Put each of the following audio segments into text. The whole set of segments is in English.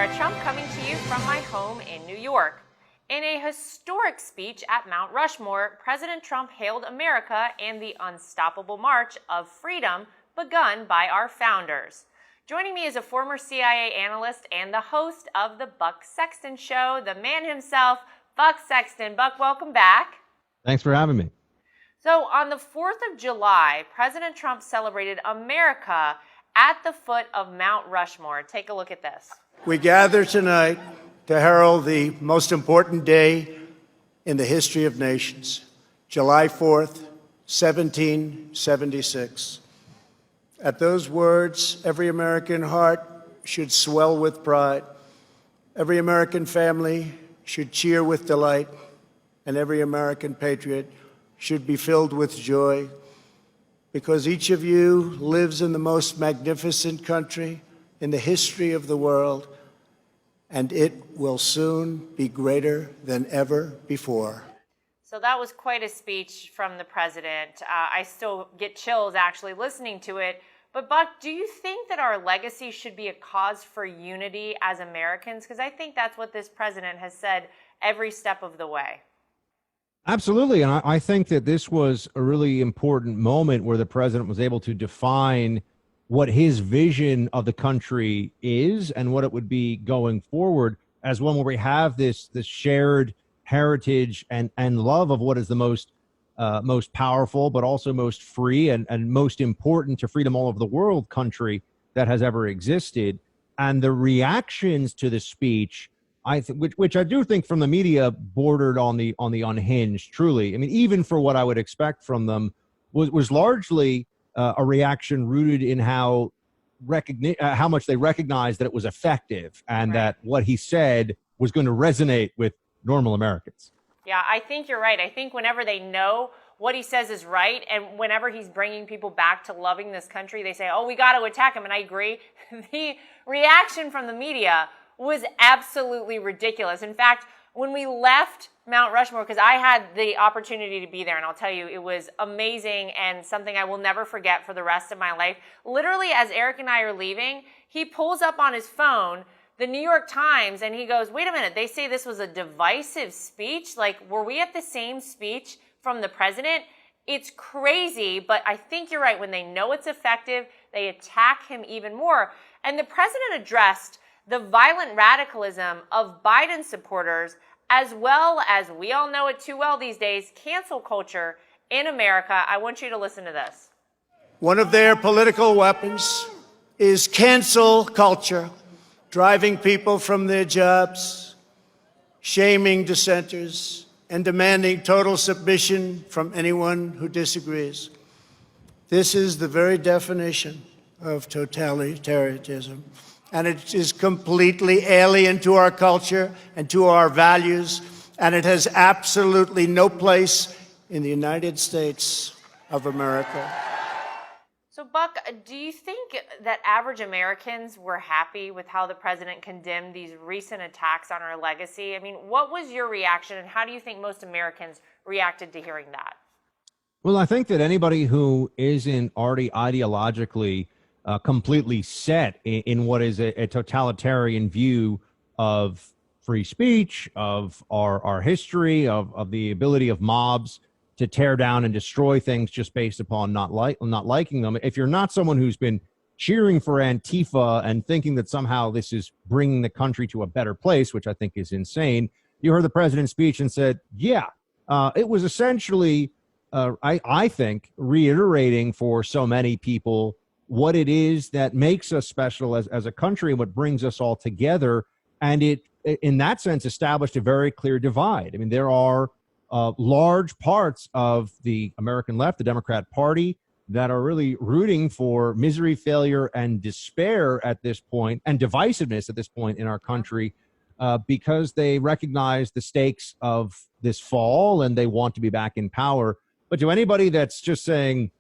Sarah Trump coming to you from my home in New York. In a historic speech at Mount Rushmore, President Trump hailed America and the unstoppable march of freedom begun by our founders. Joining me is a former CIA analyst and the host of the Buck Sexton Show, the man himself, Buck Sexton. Buck, welcome back. Thanks for having me. So on the 4th of July, President Trump celebrated America at the foot of Mount Rushmore. Take a look at this. We gather tonight to herald the most important day in the history of nations, July 4th, 1776. At those words, every American heart should swell with pride. Every American family should cheer with delight, and every American patriot should be filled with joy, because each of you lives in the most magnificent country in the history of the world, and it will soon be greater than ever before. So that was quite a speech from the president. I still get chills actually listening to it. But Buck, do you think that our legacy should be a cause for unity as Americans? Because I think that's what this president has said every step of the way. Absolutely. And I think that this was a really important moment where the president was able to define what his vision of the country is and what it would be going forward as one where we have this shared heritage and love of what is the most powerful, but also most free and most important to freedom all over the world country that has ever existed. And the reactions to the speech, which I do think from the media bordered on the unhinged, truly. I mean, even for what I would expect from them, was largely a reaction rooted in how much they recognized that it was effective and that what he said was going to resonate with normal Americans. Yeah, I think you're right. I think whenever they know what he says is right, and whenever he's bringing people back to loving this country, they say, oh, we got to attack him. And I agree. The reaction from the media was absolutely ridiculous. In fact, when we left Mount Rushmore, because I had the opportunity to be there, and I'll tell you, it was amazing and something I will never forget for the rest of my life. Literally, as Eric and I are leaving, he pulls up on his phone the New York Times, and he goes, wait a minute, they say this was a divisive speech? Like, were we at the same speech from the president? It's crazy, but I think you're right. When they know it's effective, they attack him even more. And the president addressed the violent radicalism of Biden supporters, as well as, we all know it too well these days, cancel culture in America. I want you to listen to this. One of their political weapons is cancel culture, driving people from their jobs, shaming dissenters, and demanding total submission from anyone who disagrees. This is the very definition of totalitarianism, and it is completely alien to our culture and to our values, and it has absolutely no place in the United States of America. So, Buck, do you think that average Americans were happy with how the president condemned these recent attacks on our legacy? I mean, what was your reaction, and how do you think most Americans reacted to hearing that? Well, I think that anybody who isn't already ideologically completely set in what is a totalitarian view of free speech, of our history, of the ability of mobs to tear down and destroy things just based upon not liking them. If you're not someone who's been cheering for Antifa and thinking that somehow this is bringing the country to a better place, which I think is insane, you heard the president's speech and said, yeah, it was essentially, I think, reiterating for so many people what it is that makes us special as a country and what brings us all together. And it, in that sense, established a very clear divide. I mean, there are large parts of the American left, the Democrat Party, that are really rooting for misery, failure, and despair at this point, and divisiveness at this point in our country, because they recognize the stakes of this fall and they want to be back in power. But to anybody that's just saying,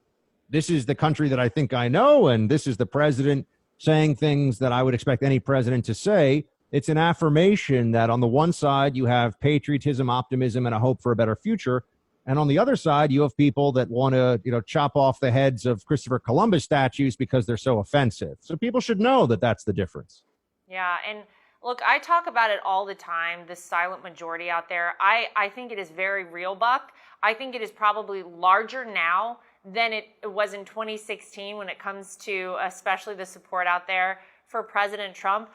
this is the country that I think I know, and this is the president saying things that I would expect any president to say, it's an affirmation that on the one side, you have patriotism, optimism, and a hope for a better future. And on the other side, you have people that want to, chop off the heads of Christopher Columbus statues because they're so offensive. So people should know that that's the difference. Yeah, and Look, I talk about it all the time, the silent majority out there. I think it is very real, Buck. I think it is probably larger now than it was in 2016 when it comes to especially the support out there for President Trump.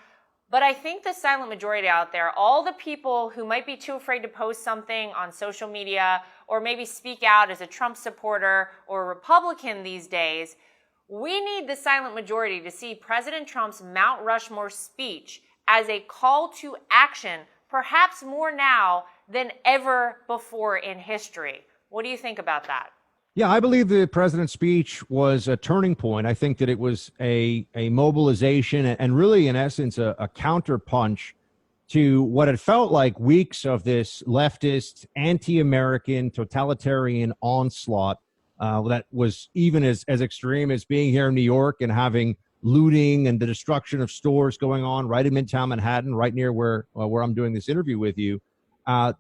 But I think the silent majority out there, all the people who might be too afraid to post something on social media or maybe speak out as a Trump supporter or a Republican these days, we need the silent majority to see President Trump's Mount Rushmore speech as a call to action, perhaps more now than ever before in history. What do you think about that? Yeah, I believe the president's speech was a turning point. I think that it was a mobilization and really, in essence, a counterpunch to what had felt like weeks of this leftist, anti-American, totalitarian onslaught that was even as extreme as being here in New York and having looting and the destruction of stores going on right in Midtown Manhattan, right near where I'm doing this interview with you.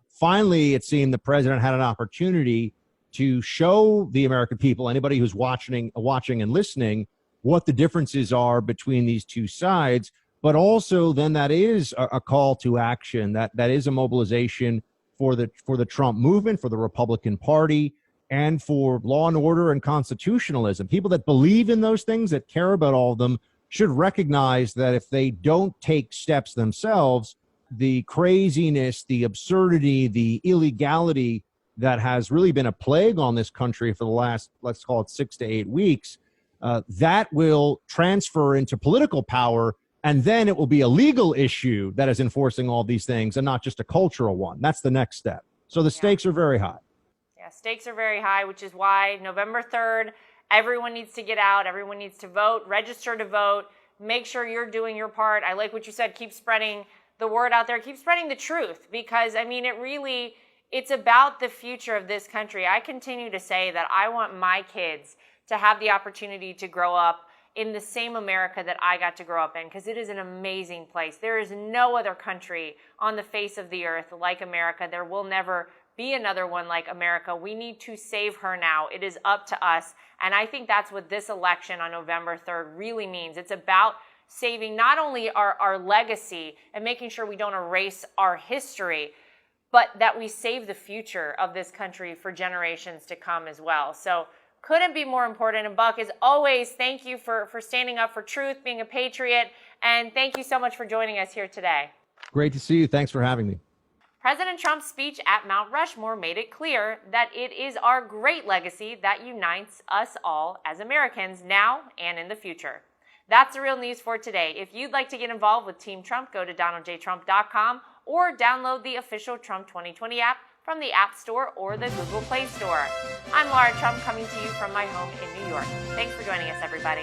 Finally, it seemed the president had an opportunity to show the American people, anybody who's watching and listening, what the differences are between these two sides. But also, then that is a call to action. That is a mobilization for the Trump movement, for the Republican Party, and for law and order and constitutionalism. People that believe in those things, that care about all of them, should recognize that if they don't take steps themselves, the craziness, the absurdity, the illegality that has really been a plague on this country for the last, let's call it 6 to 8 weeks, that will transfer into political power, and then it will be a legal issue that is enforcing all these things and not just a cultural one. That's the next step. So the stakes are very high. Yeah, stakes are very high, which is why November 3rd, everyone needs to get out. Everyone needs to vote, register to vote. Make sure you're doing your part. I like what you said. Keep spreading the word out there. Keep spreading the truth, because, I mean, it's about the future of this country. I continue to say that I want my kids to have the opportunity to grow up in the same America that I got to grow up in, because it is an amazing place. There is no other country on the face of the earth like America. There will never be another one like America. We need to save her now. It is up to us. And I think that's what this election on November 3rd really means. It's about saving not only our legacy and making sure we don't erase our history, but that we save the future of this country for generations to come as well. So couldn't be more important. And Buck, as always, thank you for standing up for truth, being a patriot, and thank you so much for joining us here today. Great to see you. Thanks for having me. President Trump's speech at Mount Rushmore made it clear that it is our great legacy that unites us all as Americans now and in the future. That's the real news for today. If you'd like to get involved with Team Trump, go to DonaldJTrump.com or download the official Trump 2020 app from the App Store or the Google Play Store. I'm Laura Trump, coming to you from my home in New York. Thanks for joining us, everybody.